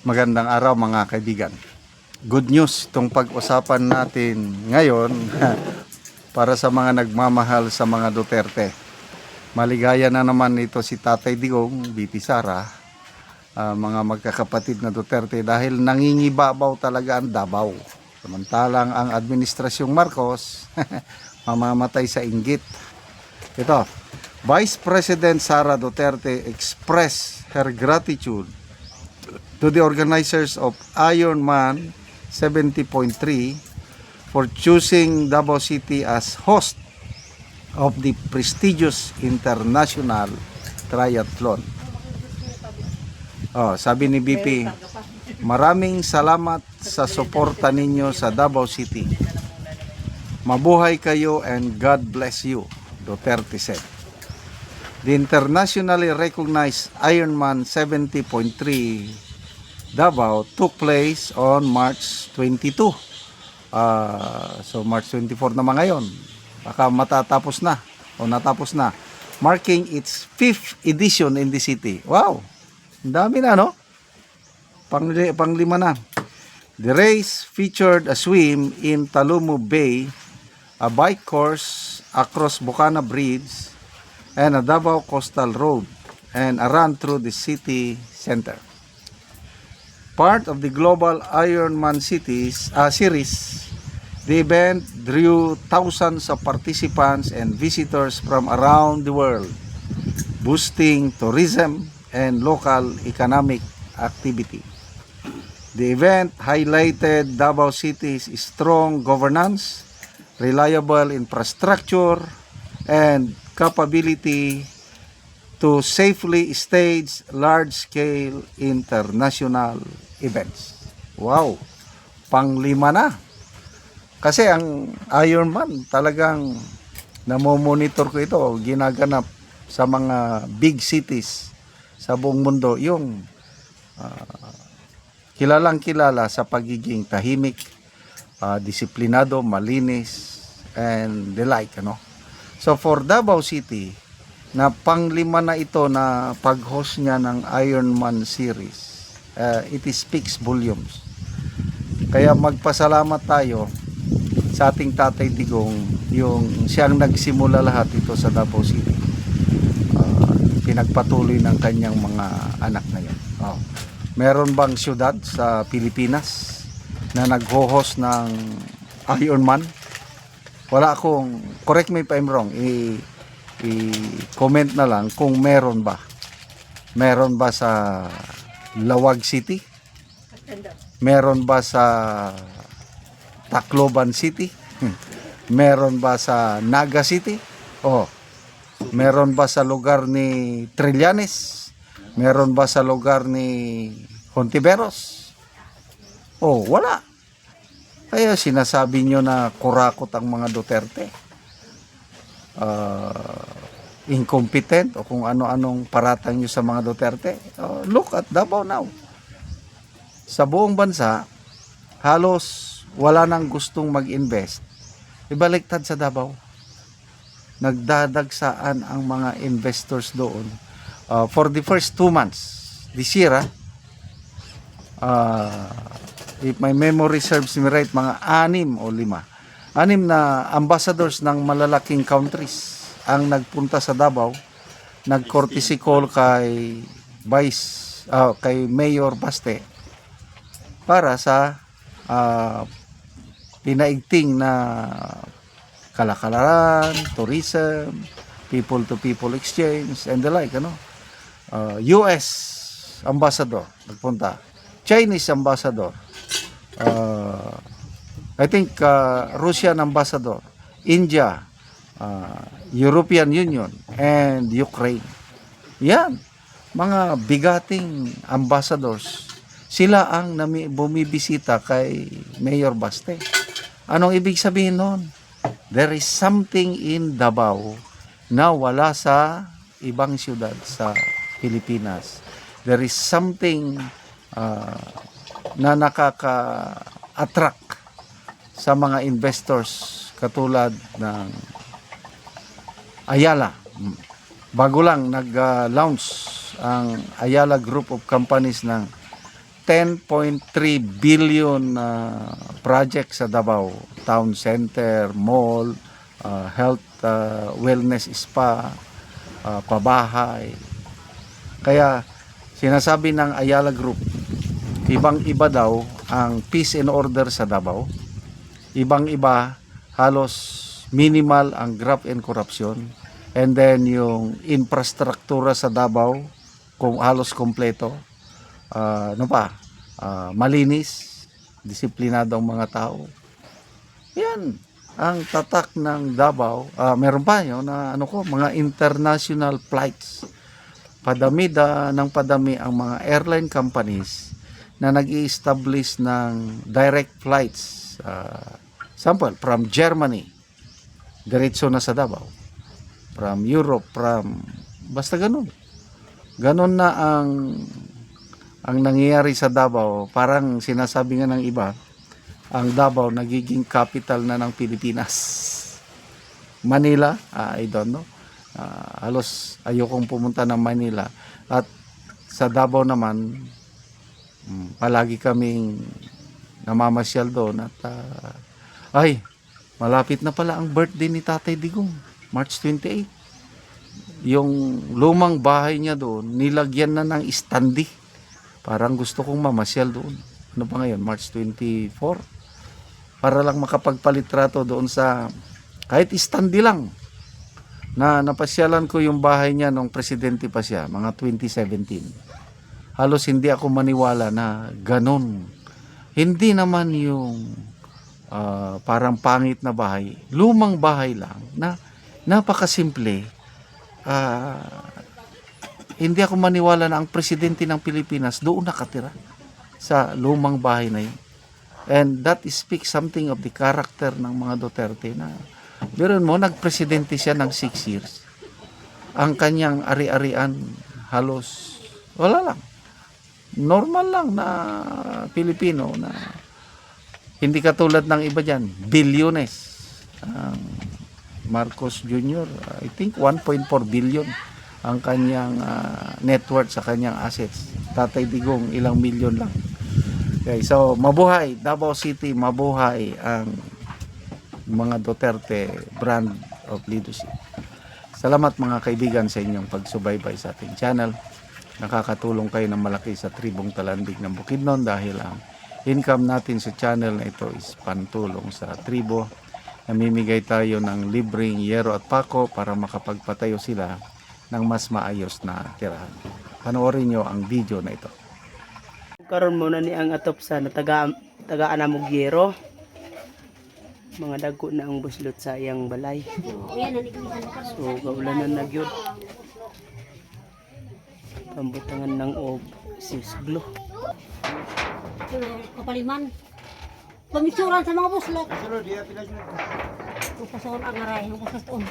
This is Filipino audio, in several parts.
Magandang araw mga kaibigan. Good news itong pag-usapan natin ngayon para sa mga nagmamahal sa mga Duterte. Maligaya na naman ito si Tatay Digong, BP Sara, mga magkakapatid na Duterte dahil nangingibabaw talaga ang Davao. Samantalang ang administrasyong Marcos mamamatay sa inggit. Ito, Vice President Sara Duterte expressed her gratitude to the organizers of Ironman 70.3 for choosing Davao City as host of the prestigious international triathlon. Sabi ni BP, maraming salamat sa suporta ninyo sa Davao City. Mabuhay kayo and God bless you, Duterte said. The internationally recognized Ironman 70.3 Davao took place on March 22. So March 24 naman ngayon. Baka matatapos na o natapos na. Marking its 5th edition in the city. Wow! Ang dami na, no? Panglima na. The race featured a swim in Talumu Bay, a bike course across Bukana Bridge, and a Davao Coastal Road, and a run through the city center. Part of the global Ironman series, the event drew thousands of participants and visitors from around the world, boosting tourism and local economic activity. The event highlighted Davao City's strong governance, reliable infrastructure, and capability to safely stage large-scale international events. Wow! Panglima na. Kasi ang Ironman talagang namomonitor ko ito, ginaganap sa mga big cities sa buong mundo. Yung kilalang kilala sa pagiging tahimik, disiplinado, malinis, and the like, ano? So for Davao City, na panglima na ito na pag-host niya ng Ironman series, it speaks volumes. Kaya magpasalamat tayo sa ating Tatay Digong, yung siyang nagsimula lahat ito sa Davao City. Pinagpatuloy ng kanyang mga anak na yan. Meron bang syudad sa Pilipinas na nag-host ng Ironman? Wala akong, correct me if I'm wrong, i-comment na lang kung meron ba. Meron ba sa Lawag City? Meron ba sa Tacloban City? Meron ba sa Naga City? Meron ba sa lugar ni Trillanes? Meron ba sa lugar ni Hontiveros? Wala. Kaya sinasabi nyo na kurakot ang mga Duterte. Incompetent o kung ano-anong paratang nyo sa mga Duterte. Look at Davao now. Sa buong bansa, halos wala nang gustong mag-invest. Ibaliktad sa Davao. Nagdadagsaan ang mga investors doon. For the first 2 months this year, if my memory serves me right, mga 6 o 5 na ambassadors ng malalaking countries ang nagpunta sa Davao, nag-courtesy call kay Mayor Baste para sa pinaigting na kalakalan, tourism, people-to-people exchange, and the like, US ambassador nagpunta, Chinese ambassador, I think Russian ambassador, India, European Union, and Ukraine. Yan, mga bigating ambassadors. Sila ang bumibisita kay Mayor Baste. Anong ibig sabihin nun? There is something in Davao na wala sa ibang siyudad sa Pilipinas. There is something na nakaka-attract sa mga investors katulad ng Ayala. Bago lang nag-launch ang Ayala Group of Companies ng 10.3 billion na project sa Davao. Town center, mall, health, wellness spa, pabahay. Kaya sinasabi ng Ayala Group, ibang-iba daw ang peace and order sa Davao. Ibang-iba, halos minimal ang graft and corruption. And then yung infrastruktura sa Davao, kung halos kompleto. Malinis, disiplinado ang mga tao. Yan ang tatak ng Davao. Meron pa yun na mga international flights. Padami ng padami ang mga airline companies na nag-i-establish ng direct flights. Sample, from Germany, diretso na sa Davao. From Europe, basta ganun. Ganun na ang nangyayari sa Davao. Parang sinasabi nga ng iba, ang Davao nagiging capital na ng Pilipinas. Manila, I don't know. Halos ayokong pumunta ng Manila. At sa Davao naman, palagi kaming namamasyal doon. At malapit na pala ang birthday ni Tatay Digong, March 28. Yung lumang bahay niya doon, nilagyan na ng istandi. Parang gusto kong mamasyal doon. Ano pa ngayon? March 24. Para lang makapagpalitrato doon sa kahit istandi lang. Na napasyalan ko yung bahay niya nung presidente pa siya, mga 2017. Halos hindi ako maniwala na ganun. Hindi naman yung parang pangit na bahay. Lumang bahay lang na napakasimple. Hindi ako maniwala na ang presidente ng Pilipinas doon nakatira sa lumang bahay na yun. And that speaks something of the character ng mga Duterte na biruin mo, nagpresidente siya ng 6 years. Ang kanyang ari-arian halos wala lang. Normal lang na Pilipino na hindi katulad ng iba dyan. Bilyones. Marcos Jr., I think 1.4 billion ang kanyang net worth sa kanyang assets. Tatay Digong, ilang milyon lang. Okay, so mabuhay Davao City, mabuhay ang mga Duterte brand of leadership. Salamat mga kaibigan sa inyong pagsubaybay sa ating channel. Nakakatulong kayo ng malaki sa tribong Talandig ng Bukidnon dahil ang income natin sa channel na ito is pantulong sa tribo. Namimigay tayo ng libreng yero at pako para makapagpatayo sila ng mas maayos na tirahan. Panoorin nyo ang video na ito. Karon mo na ni ang atop sa tagaan na mo yero. Mga dagko na ang buslot sa iyang balay. So kaulanan na gyud. Pambutangan ng og sisglo. Kapaliman. Pamisuran sa mga buslot. Upason ang aray, upason.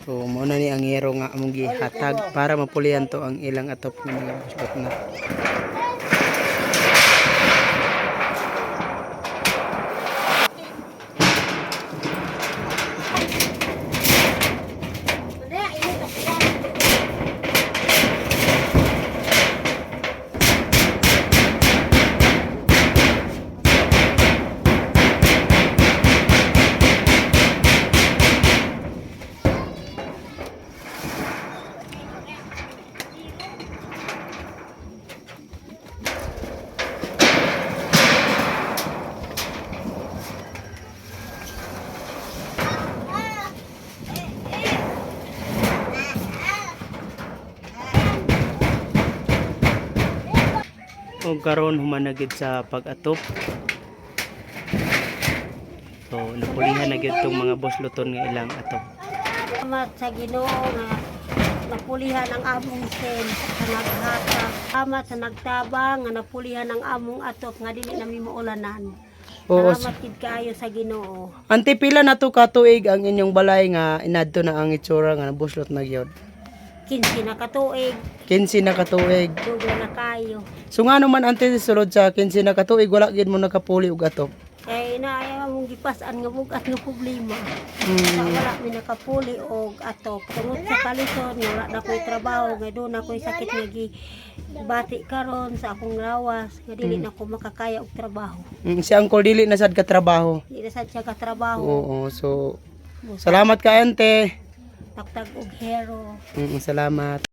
So mo na ni ang yero nga among gihatag para mapulian to ang ilang atop ng mga buslot na. O karon humanagid sa pag-atop. So napulihan na gyud tong mga bosloton nga ilang atop. Salamat sa Ginoo nga napulihan ang among sen sa naghatag. Salamat sa nagtabang nga napulihan ang among atop nga dili nami maulanan. Oo. Salamat kid kaayo sa Ginoo. Ante pila na to ka tuig ang inyong balay nga inadto na ang itsura nga boslot na gyud. 15 na katuig, 15 na katuig. dugay na kayo. So nga naman ante sulod sa 15 na katuig wala gid mo nakapuli og atop. Kay naaya mong gipas-an nga bugat nga problema. Mm. Wala mi nakapuli og atop. Tungod sa kalison, wala na ko'y trabaho, nga doon ako'y sakit nga bati karon sa akong lawas, nga dili na ko makakaya og trabaho. Si Uncle dili na sad ka trabaho. Di na sad siya ka trabaho. Oo, so salamat ka ante. Tagtag og hero. Salamat.